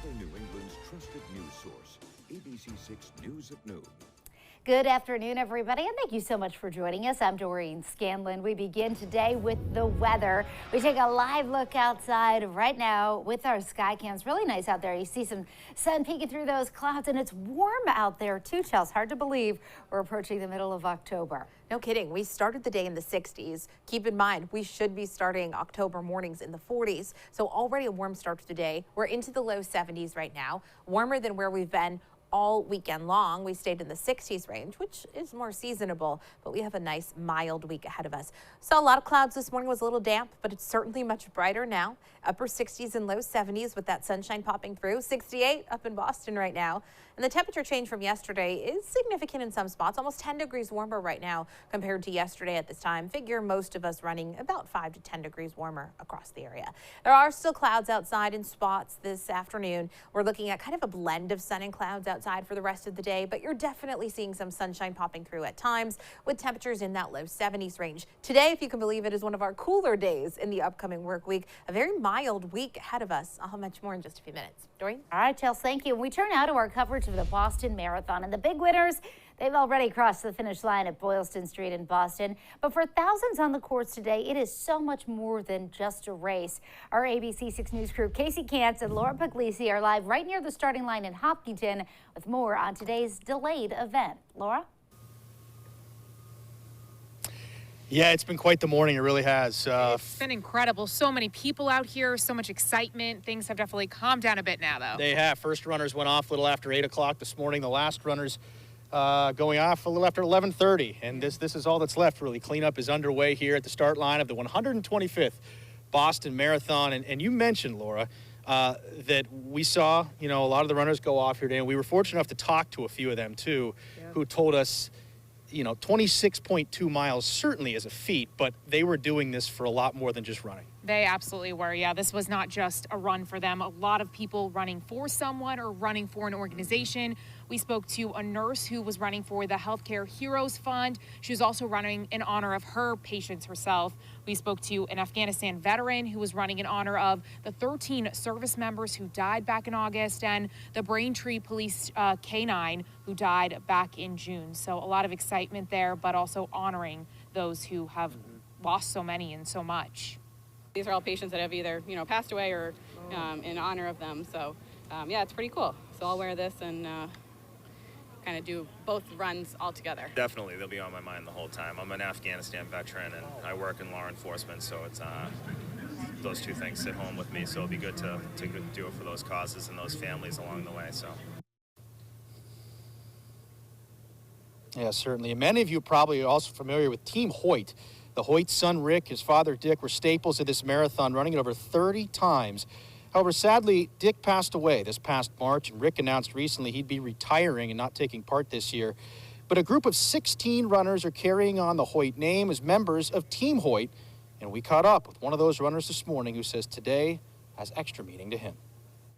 Central New England's trusted news source, ABC6 News at Noon. Good afternoon, everybody, and thank you so much for joining us. I'm Doreen Scanlon. We begin today with the weather. We take a live look outside right now with our sky cams. Really nice out there. You see some sun peeking through those clouds, and it's warm out there too, Chels. Hard to believe we're approaching the middle of October. No kidding. We started the day in the 60s. Keep in mind, we should be starting October mornings in the 40s. So already a warm start to the day. We're into the low 70s right now, warmer than where we've been all weekend long. We stayed in the 60s range, which is more seasonable, but we have a nice mild week ahead of us. Saw a lot of clouds this morning. Was a little damp, but it's certainly much brighter now. Upper 60s and low 70s with that sunshine popping through. 68 up in Boston right now. And the temperature change from yesterday is significant in some spots, almost 10 degrees warmer right now compared to yesterday at this time. Figure most of us running about 5 to 10 degrees warmer across the area. There are still clouds outside in spots this afternoon. We're looking at kind of a blend of sun and clouds outside for the rest of the day, but you're definitely seeing some sunshine popping through at times with temperatures in that low 70s range. Today, if you can believe it, is one of our cooler days in the upcoming work week. A very mild week ahead of us. I'll have much more in just a few minutes. Doreen? All right, Chels, thank you. We turn now to our coverage of the Boston Marathon, and the big winners, they've already crossed the finish line at Boylston Street in Boston. But for thousands on the course today, it is so much more than just a race. Our ABC6 News crew, Casey Cantz and Laura Puglisi, are live right near the starting line in Hopkinton with more on today's delayed event. Laura? Yeah, it's been quite the morning. It really has. It's been incredible. So many people out here, so much excitement. Things have definitely calmed down a bit now, though. They have. First runners went off a little after 8 o'clock this morning. The last runners going off a little after 11:30. And this is all that's left, really. Cleanup is underway here at the start line of the 125th Boston Marathon. And you mentioned, Laura, that we saw, a lot of the runners go off here today. And we were fortunate enough to talk to a few of them, too, who told us, 26.2 miles certainly is a feat, but they were doing this for a lot more than just running. They absolutely were. Yeah, this was not just a run for them. A lot of people running for someone or running for an organization. We spoke to a nurse who was running for the Healthcare Heroes Fund. She was also running in honor of her patients herself. We spoke to an Afghanistan veteran who was running in honor of the 13 service members who died back in August and the Braintree Police K-9 who died back in June. So a lot of excitement there, but also honoring those who have lost so many and so much. These are all patients that have either, passed away or in honor of them. So, yeah, it's pretty cool. So I'll wear this and kind of do both runs all together. Definitely, they'll be on my mind the whole time. I'm an Afghanistan veteran and I work in law enforcement, so it's those two things sit home with me. So it'll be good to do it for those causes and those families along the way. So. Yeah, certainly. And many of you probably are also familiar with Team Hoyt. The Hoyt's son, Rick, his father, Dick, were staples of this marathon, running it over 30 times. However, sadly, Dick passed away this past March, and Rick announced recently he'd be retiring and not taking part this year. But a group of 16 runners are carrying on the Hoyt name as members of Team Hoyt, and we caught up with one of those runners this morning who says today has extra meaning to him.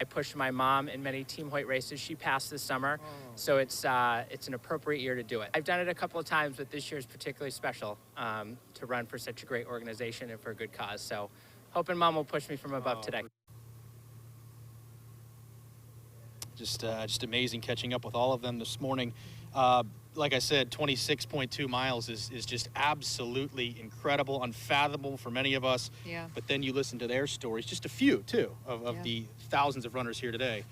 I pushed my mom in many Team Hoyt races. She passed this summer, so it's an appropriate year to do it. I've done it a couple of times, but this year is particularly special to run for such a great organization and for a good cause. So hoping Mom will push me from above today. Just amazing catching up with all of them this morning. Like I said, 26.2 miles is just absolutely incredible, unfathomable for many of us. Yeah. But then you listen to their stories, just a few, too, of the thousands of runners here today.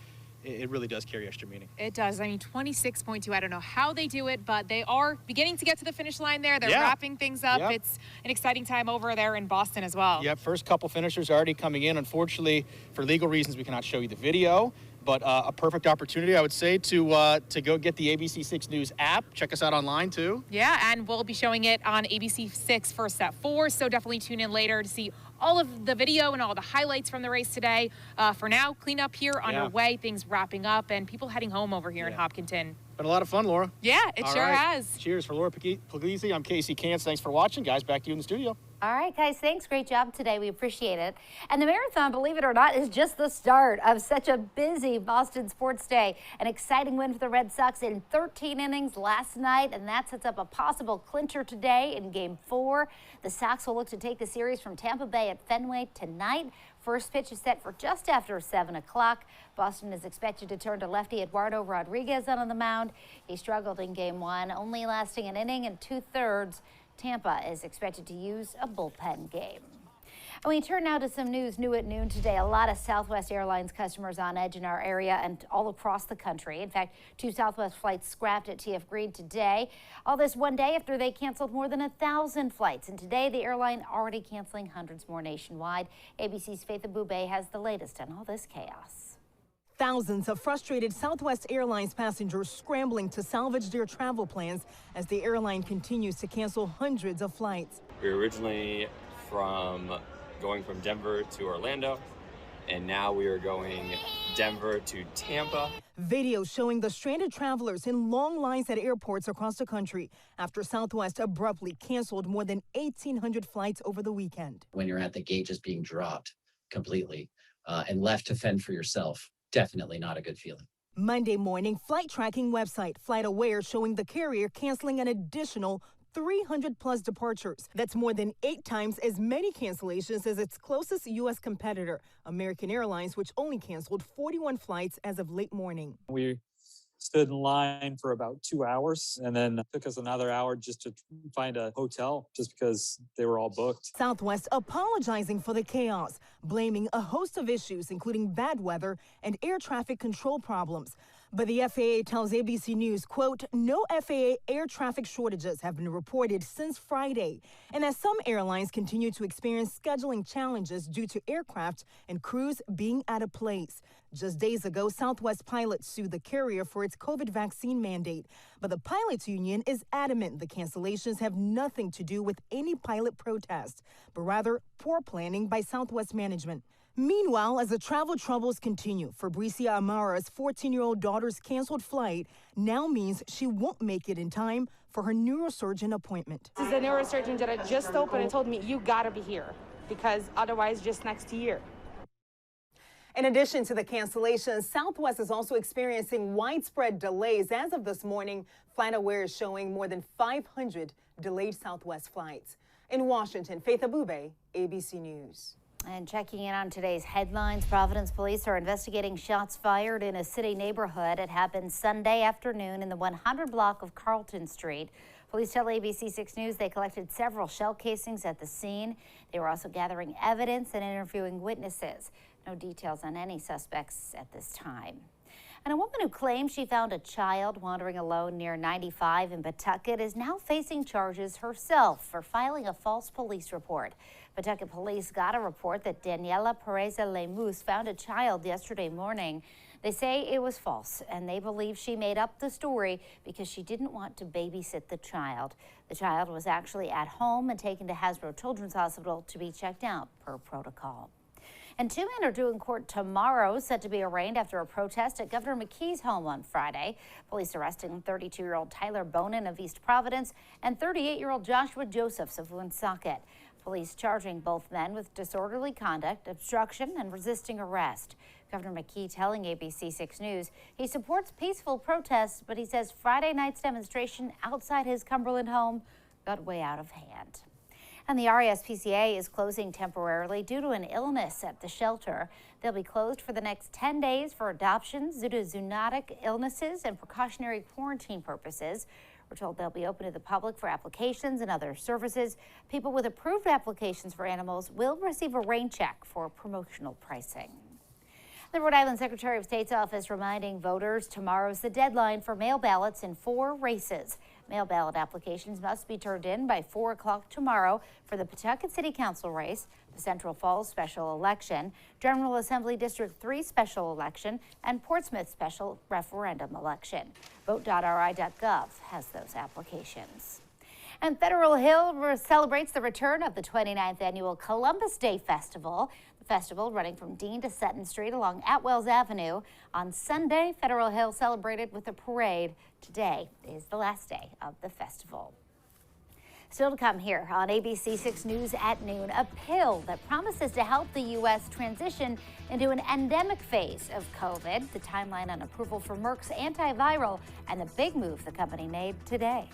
It really does carry extra meaning. It does. I mean, 26.2, I don't know how they do it, but they are beginning to get to the finish line there. They're wrapping things up. Yep. It's an exciting time over there in Boston as well. Yep, first couple finishers already coming in. Unfortunately, for legal reasons, we cannot show you the video. But a perfect opportunity, I would say, to go get the ABC6 News app. Check us out online, too. Yeah, and we'll be showing it on ABC6 first at 4, so definitely tune in later to see all of the video and all the highlights from the race today. For now, cleanup here underway, things wrapping up, and people heading home over here in Hopkinton. Been a lot of fun, Laura. Yeah, it sure has. Cheers for Laura Puglisi. I'm Casey Cantz. Thanks for watching, guys. Back to you in the studio. All right, guys, thanks. Great job today. We appreciate it. And the marathon, believe it or not, is just the start of such a busy Boston sports day. An exciting win for the Red Sox in 13 innings last night, and that sets up a possible clincher today in Game 4. The Sox will look to take the series from Tampa Bay at Fenway tonight. First pitch is set for just after 7 o'clock. Boston is expected to turn to lefty Eduardo Rodriguez on the mound. He struggled in Game 1, only lasting an inning and 2/3. Tampa is expected to use a bullpen game. And we turn now to some news new at noon today. A lot of Southwest Airlines customers on edge in our area and all across the country. In fact, 2 Southwest flights scrapped at TF Green today. All this one day after they canceled more than 1,000 flights. And today, the airline already canceling hundreds more nationwide. ABC's Faith Abube has the latest on all this chaos. Thousands of frustrated Southwest Airlines passengers scrambling to salvage their travel plans as the airline continues to cancel hundreds of flights. We were originally going from Denver to Orlando, and now we are going Denver to Tampa. Video showing the stranded travelers in long lines at airports across the country after Southwest abruptly canceled more than 1,800 flights over the weekend. When you're at the gate just being dropped completely and left to fend for yourself, definitely not a good feeling. Monday morning, flight tracking website FlightAware showing the carrier canceling an additional 300 plus departures. That's more than 8 times as many cancellations as its closest U.S. competitor, American Airlines, which only canceled 41 flights as of late morning. We stood in line for about 2 hours, and then it took us another hour just to find a hotel just because they were all booked. Southwest apologizing for the chaos, blaming a host of issues, including bad weather and air traffic control problems. But the FAA tells ABC News, quote, no FAA air traffic shortages have been reported since Friday. And as some airlines continue to experience scheduling challenges due to aircraft and crews being out of place. Just days ago, Southwest pilots sued the carrier for its COVID vaccine mandate. But the pilots union is adamant the cancellations have nothing to do with any pilot protest, but rather poor planning by Southwest management. Meanwhile, as the travel troubles continue, Fabricia Amara's 14-year-old daughter's canceled flight now means she won't make it in time for her neurosurgeon appointment. This is a neurosurgeon that just opened and told me, you gotta be here, because otherwise just next year. In addition to the cancellations, Southwest is also experiencing widespread delays. As of this morning, FlightAware is showing more than 500 delayed Southwest flights. In Washington, Faith Abube, ABC News. And checking in on today's headlines, Providence police are investigating shots fired in a city neighborhood. It happened Sunday afternoon in the 100 block of Carlton Street. Police tell ABC6 News they collected several shell casings at the scene. They were also gathering evidence and interviewing witnesses. No details on any suspects at this time. And a woman who claims she found a child wandering alone near 95 in Pawtucket is now facing charges herself for filing a false police report. Pawtucket police got a report that Daniela Pereza-Lemus found a child yesterday morning. They say it was false, and they believe she made up the story because she didn't want to babysit the child. The child was actually at home and taken to Hasbro Children's Hospital to be checked out per protocol. And 2 men are due in court tomorrow, set to be arraigned after a protest at Governor McKee's home on Friday. Police arresting 32-year-old Tyler Bonin of East Providence and 38-year-old Joshua Josephs of Woonsocket. Police charging both men with disorderly conduct, obstruction, and resisting arrest. Governor McKee telling ABC6 News he supports peaceful protests, but he says Friday night's demonstration outside his Cumberland home got way out of hand. And the RESPCA is closing temporarily due to an illness at the shelter. They'll be closed for the next 10 days for adoptions due to zoonotic illnesses and precautionary quarantine purposes. We're told they'll be open to the public for applications and other services. People with approved applications for animals will receive a rain check for promotional pricing. The Rhode Island Secretary of State's office reminding voters tomorrow's the deadline for mail ballots in 4 races. Mail ballot applications must be turned in by 4 o'clock tomorrow for the Pawtucket City Council race, the Central Falls special election, General Assembly District 3 special election, and Portsmouth special referendum election. Vote.ri.gov has those applications. And Federal Hill celebrates the return of the 29th annual Columbus Day Festival. The festival running from Dean to Sutton Street along Atwells Avenue. On Sunday, Federal Hill celebrated with a parade. Today is the last day of the festival. Still to come here on ABC6 News at noon, a pill that promises to help the U.S. transition into an endemic phase of COVID, the timeline on approval for Merck's antiviral, and the big move the company made today.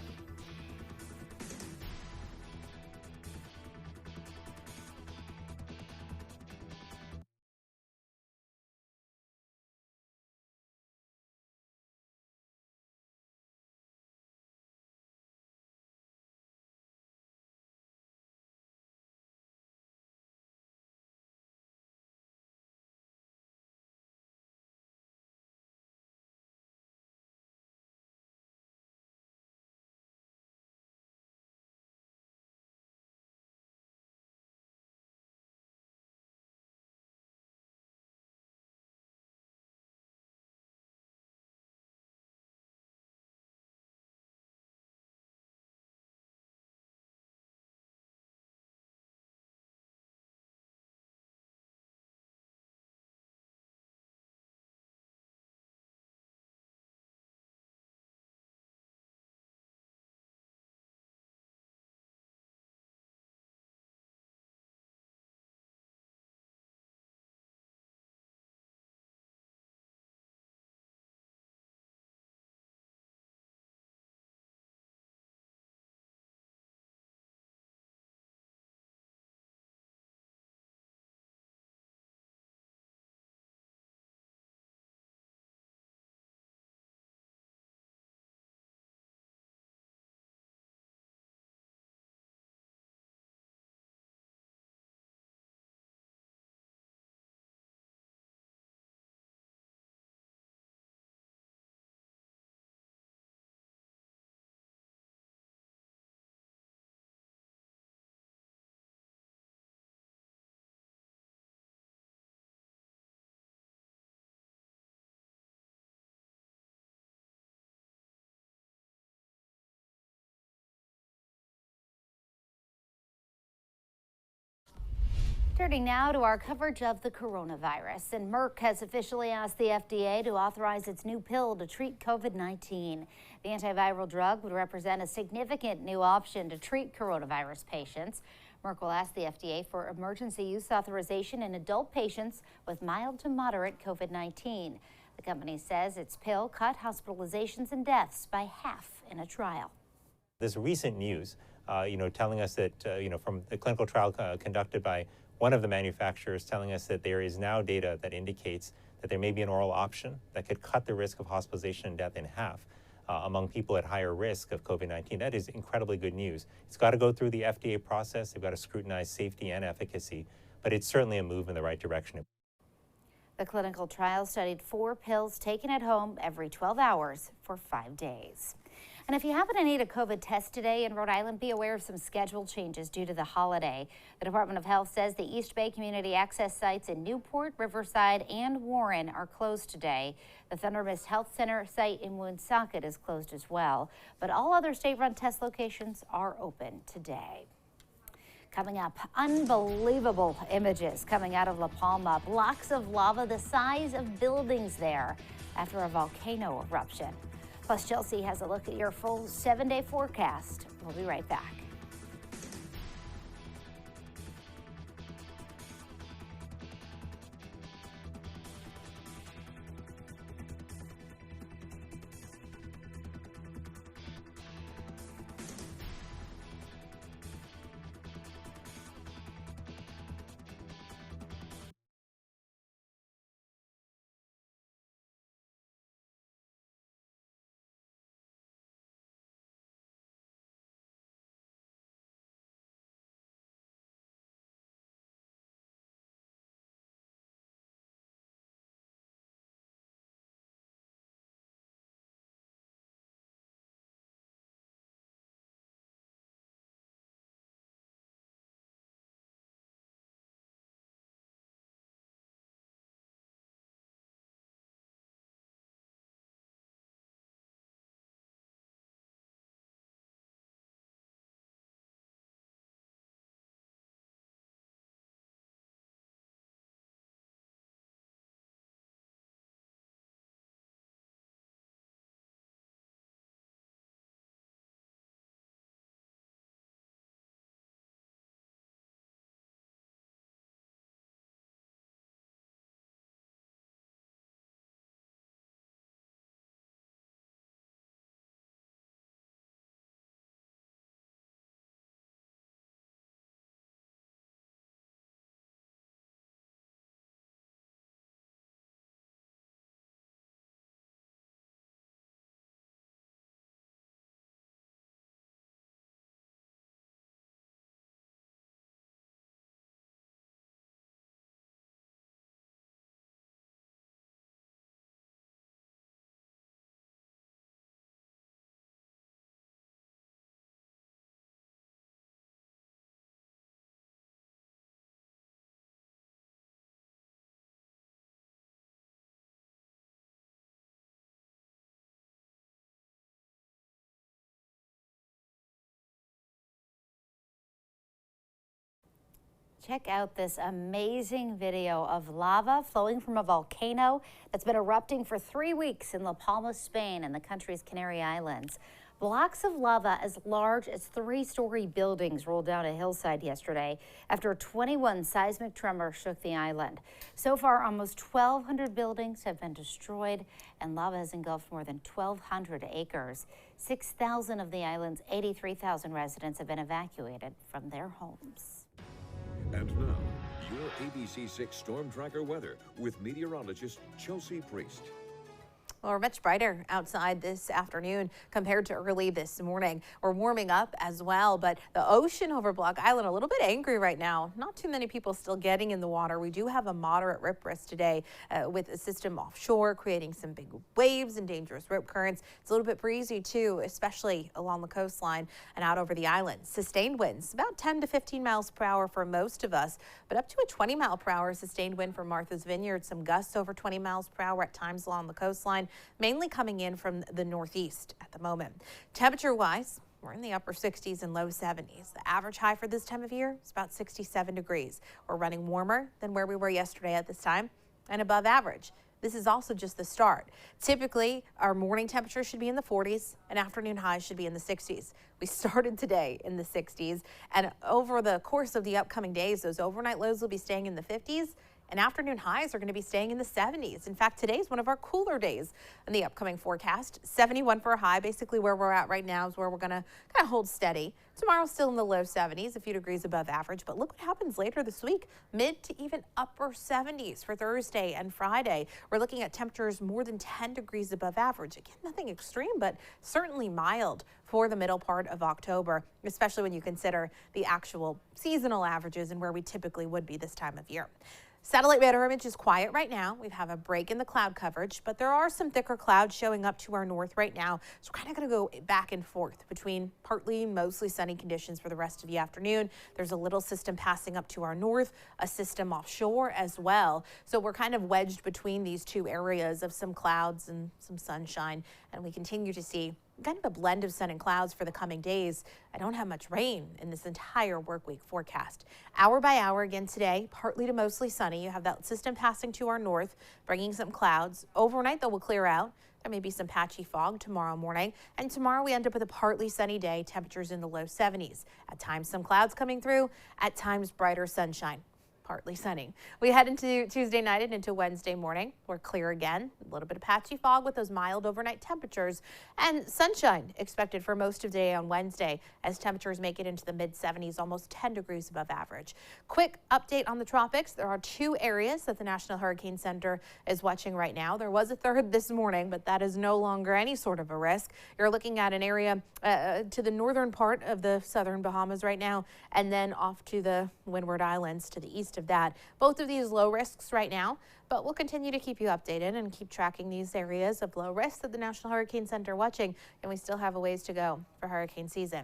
Turning now to our coverage of the coronavirus, and Merck has officially asked the FDA to authorize its new pill to treat COVID-19. The antiviral drug would represent a significant new option to treat coronavirus patients. Merck will ask the FDA for emergency use authorization in adult patients with mild to moderate COVID-19. The company says its pill cut hospitalizations and deaths by half in a trial. This recent news, telling us that, from the clinical trial conducted by one of the manufacturers, telling us that there is now data that indicates that there may be an oral option that could cut the risk of hospitalization and death in half among people at higher risk of COVID-19. That is incredibly good news. It's got to go through the FDA process. They've got to scrutinize safety and efficacy, but it's certainly a move in the right direction. The clinical trial studied 4 pills taken at home every 12 hours for 5 days. And if you happen to need a COVID test today in Rhode Island, be aware of some schedule changes due to the holiday. The Department of Health says the East Bay Community Access sites in Newport, Riverside, and Warren are closed today. The Thunder Mist Health Center site in Woonsocket is closed as well. But all other state-run test locations are open today. Coming up, unbelievable images coming out of La Palma. Blocks of lava the size of buildings there after a volcano eruption. Plus, Chelsea has a look at your full 7-day forecast. We'll be right back. Check out this amazing video of lava flowing from a volcano that's been erupting for 3 weeks in La Palma, Spain, and the country's Canary Islands. Blocks of lava as large as 3-story buildings rolled down a hillside yesterday after a 21 seismic tremor shook the island. So far, almost 1,200 buildings have been destroyed, and lava has engulfed more than 1,200 acres. 6,000 of the island's 83,000 residents have been evacuated from their homes. And now, your ABC6 Storm Tracker weather with meteorologist Chelsea Priest. Well, we're much brighter outside this afternoon compared to early this morning. We're warming up as well, but the ocean over Block Island a little bit angry right now. Not too many people still getting in the water. We do have a moderate rip risk today with a system offshore creating some big waves and dangerous rip currents. It's a little bit breezy too, especially along the coastline and out over the island. Sustained winds about 10 to 15 miles per hour for most of us, but up to a 20 mile per hour sustained wind for Martha's Vineyard. Some gusts over 20 miles per hour at times along the coastline, mainly coming in from the northeast at the moment. Temperature-wise, we're in the upper 60s and low 70s. The average high for this time of year is about 67 degrees. We're running warmer than where we were yesterday at this time and above average. This is also just the start. Typically, our morning temperature should be in the 40s and afternoon highs should be in the 60s. We started today in the 60s, and over the course of the upcoming days, those overnight lows will be staying in the 50s. And afternoon highs are going to be staying in the 70s. In fact, today is one of our cooler days in the upcoming forecast. 71 for a high. Basically where we're at right now is where we're going to kind of hold steady. Tomorrow still in the low 70s, a few degrees above average. But look what happens later this week. Mid to even upper 70s for Thursday and Friday. We're looking at temperatures more than 10 degrees above average. Again, nothing extreme, but certainly mild for the middle part of October, especially when you consider the actual seasonal averages and where we typically would be this time of year. Satellite radar image is quiet right now. We have a break in the cloud coverage, but there are some thicker clouds showing up to our north right now. So we're kind of going to go back and forth between partly mostly sunny conditions for the rest of the afternoon. There's a little system passing up to our north, a system offshore as well. So we're kind of wedged between these two areas of some clouds and some sunshine, and we continue to see kind of a blend of sun and clouds for the coming days. I don't have much rain in this entire work week forecast. Hour by hour again today, partly to mostly sunny. You have that system passing to our north, bringing some clouds. Overnight, though, will clear out. There may be some patchy fog tomorrow morning. And tomorrow we end up with a partly sunny day, temperatures in the low 70s. At times, some clouds coming through, at times brighter sunshine. Partly sunny. We head into Tuesday night and into Wednesday morning. We're clear again. A little bit of patchy fog with those mild overnight temperatures and sunshine expected for most of the day on Wednesday as temperatures make it into the mid 70s, almost 10 degrees above average. Quick update on the tropics. There are two areas that the National Hurricane Center is watching right now. There was a third this morning, but that is no longer any sort of a risk. You're looking at an area to the northern part of the southern Bahamas right now, and then off to the Windward Islands to the east of that. Both of these low risks right now, but we'll continue to keep you updated and keep tracking these areas of low risk that the National Hurricane Center watching, and we still have a ways to go for hurricane season.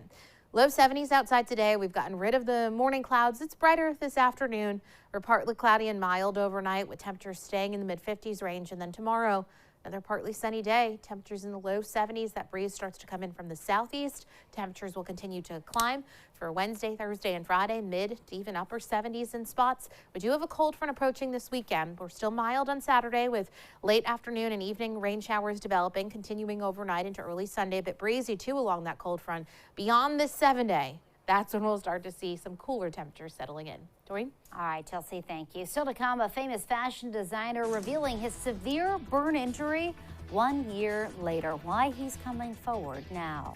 Low 70s outside today. We've gotten rid of the morning clouds. It's brighter this afternoon. We're partly cloudy and mild overnight with temperatures staying in the mid 50s range, and then tomorrow another partly sunny day, temperatures in the low 70s. That breeze starts to come in from the southeast. Temperatures will continue to climb for Wednesday, Thursday, and Friday, mid to even upper 70s in spots. We do have a cold front approaching this weekend. We're still mild on Saturday with late afternoon and evening rain showers developing, continuing overnight into early Sunday, but breezy too along that cold front. Beyond this 7-day, that's when we'll start to see some cooler temperatures settling in. Doreen? All right, Chelsea, thank you. Still to come, a famous fashion designer revealing his severe burn injury 1 year later. Why he's coming forward now.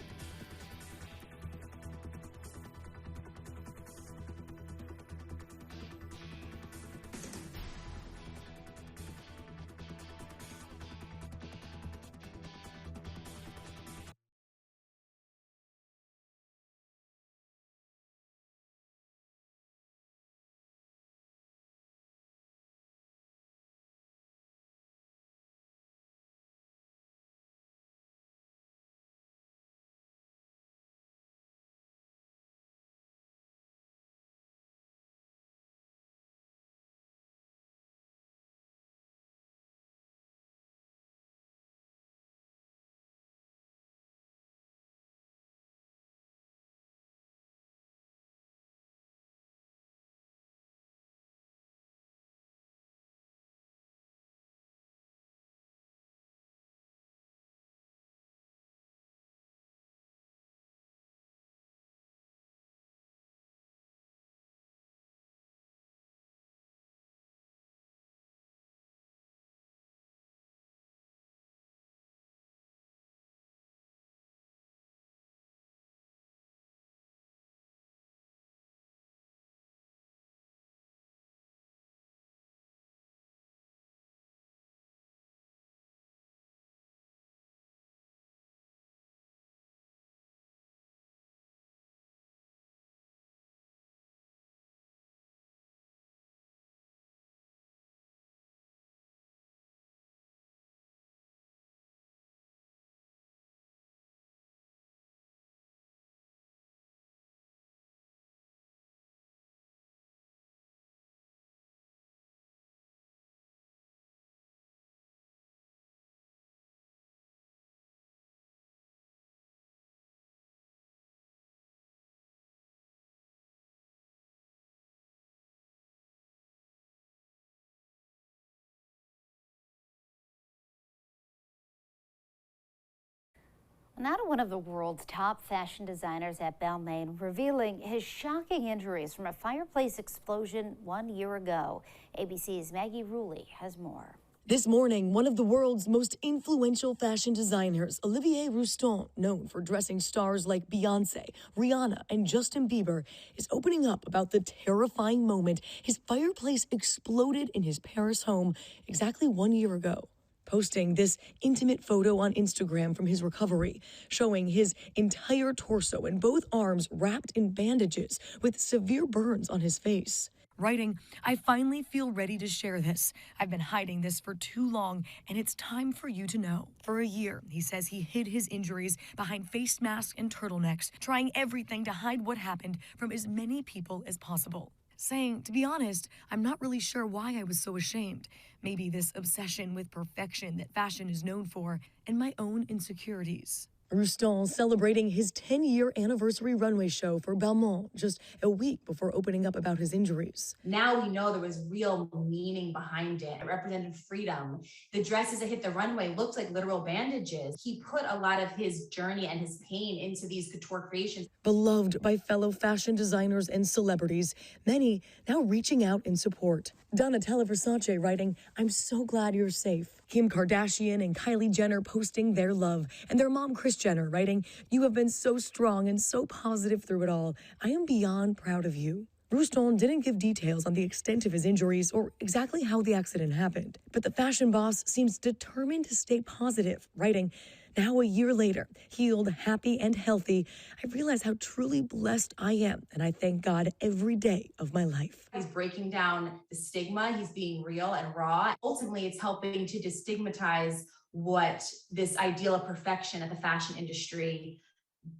Now to one of the world's top fashion designers at Balmain, revealing his shocking injuries from a fireplace explosion 1 year ago. ABC's Maggie Rulli has more. This morning, one of the world's most influential fashion designers, Olivier Rouston, known for dressing stars like Beyoncé, Rihanna, and Justin Bieber, is opening up about the terrifying moment his fireplace exploded in his Paris home exactly 1 year ago. Posting this intimate photo on Instagram from his recovery, showing his entire torso and both arms wrapped in bandages with severe burns on his face. Writing, "I finally feel ready to share this. I've been hiding this for too long, and it's time for you to know." For a year, he says he hid his injuries behind face masks and turtlenecks, trying everything to hide what happened from as many people as possible. Saying, "To be honest, I'm not really sure why I was so ashamed. Maybe this obsession with perfection that fashion is known for, and my own insecurities." Rouston celebrating his 10-year anniversary runway show for Balmain just a week before opening up about his injuries. Now we know there was real meaning behind it. It represented freedom. The dresses that hit the runway looked like literal bandages. He put a lot of his journey and his pain into these couture creations. Beloved by fellow fashion designers and celebrities, many now reaching out in support. Donatella Versace writing, "I'm so glad you're safe." Kim Kardashian and Kylie Jenner posting their love, and their mom Kris Jenner writing, "You have been so strong and so positive through it all. I am beyond proud of you." Rouston didn't give details on the extent of his injuries or exactly how the accident happened, but the fashion boss seems determined to stay positive, writing, "Now a year later, healed, happy, and healthy, I realize how truly blessed I am, and I thank God every day of my life." He's breaking down the stigma. He's being real and raw. Ultimately, it's helping to destigmatize what this ideal of perfection that the fashion industry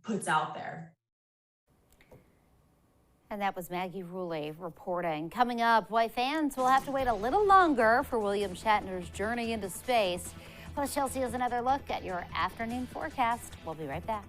puts out there. And that was Maggie Rulli reporting. Coming up, why fans will have to wait a little longer for William Shatner's journey into space. Plus, Chelsea has another look at your afternoon forecast. We'll be right back.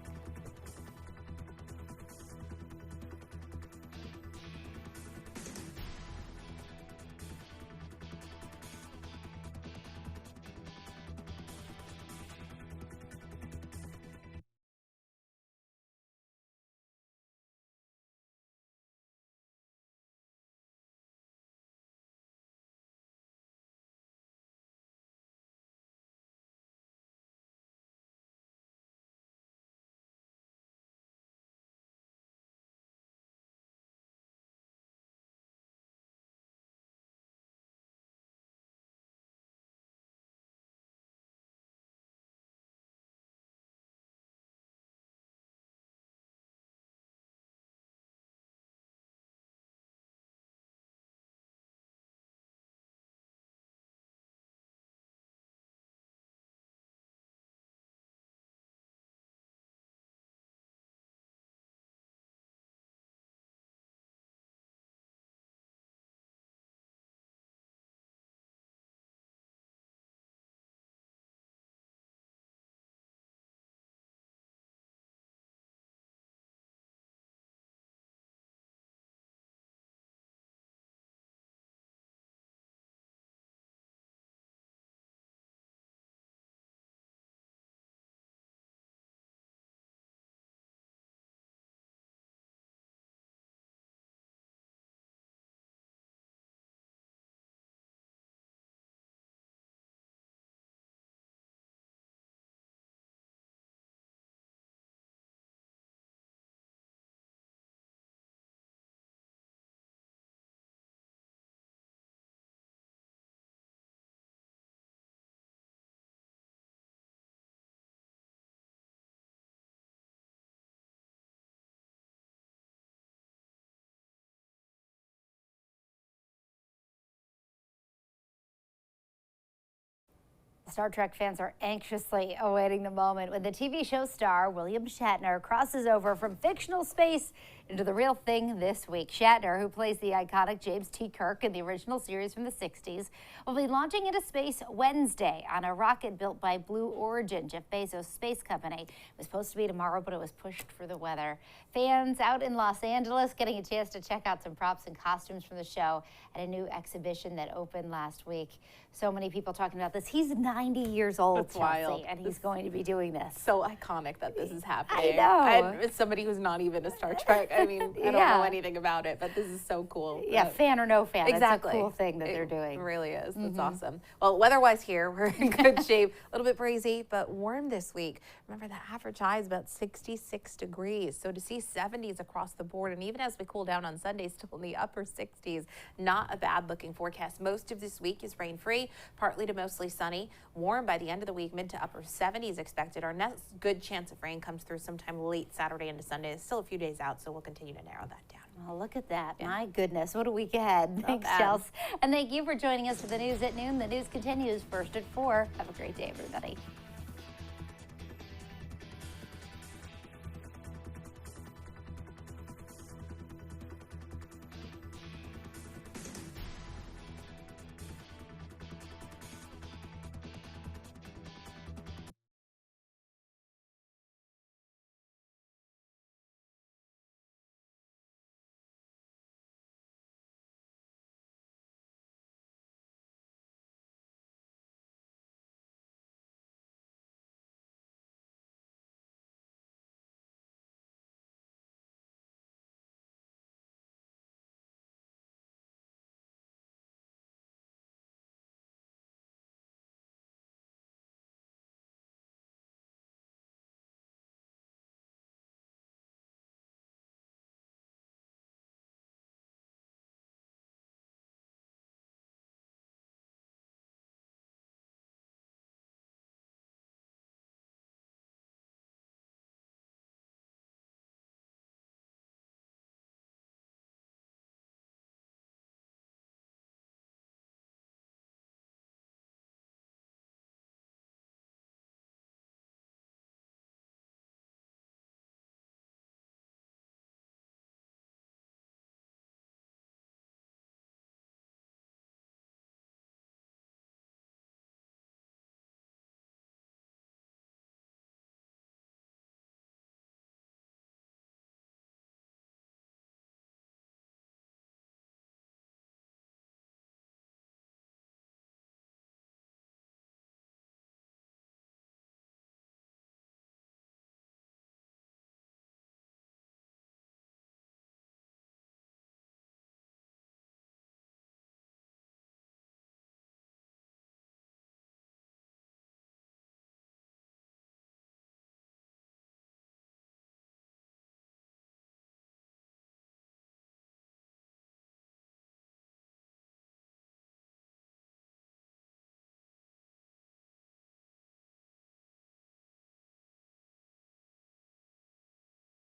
Star Trek fans are anxiously awaiting the moment when the TV show star William Shatner crosses over from fictional space Into the real thing this week. Shatner, who plays the iconic James T. Kirk in the original series from the 60s, will be launching into space Wednesday on a rocket built by Blue Origin, Jeff Bezos' space company. It was supposed to be tomorrow, but it was pushed for the weather. Fans out in Los Angeles getting a chance to check out some props and costumes from the show at a new exhibition that opened last week. So many people talking about this. He's 90 years old, That's Chelsea, wild. and he's going to be doing this. So iconic that this is happening. I know. And it's somebody who's not even a Star Trek. I mean, I don't know anything about it, but this is so cool. Yeah, fan or no fan. Exactly. It's a cool thing that they're doing. It really is. That's awesome. Well, weather-wise here, we're in good shape. A little bit breezy, but warm this week. Remember, the average high is about 66 degrees. So to see 70s across the board, and even as we cool down on Sunday, still in the upper 60s, not a bad-looking forecast. Most of this week is rain-free, partly to mostly sunny. Warm by the end of the week, mid to upper 70s expected. Our next good chance of rain comes through sometime late Saturday into Sunday. It's still a few days out, so we'll continue to narrow that down. Well, look at that. Yeah. My goodness, what a week ahead. Thanks, bad. Chelsea. And thank you for joining us for the news at noon. The news continues first at 4. Have a great day, everybody.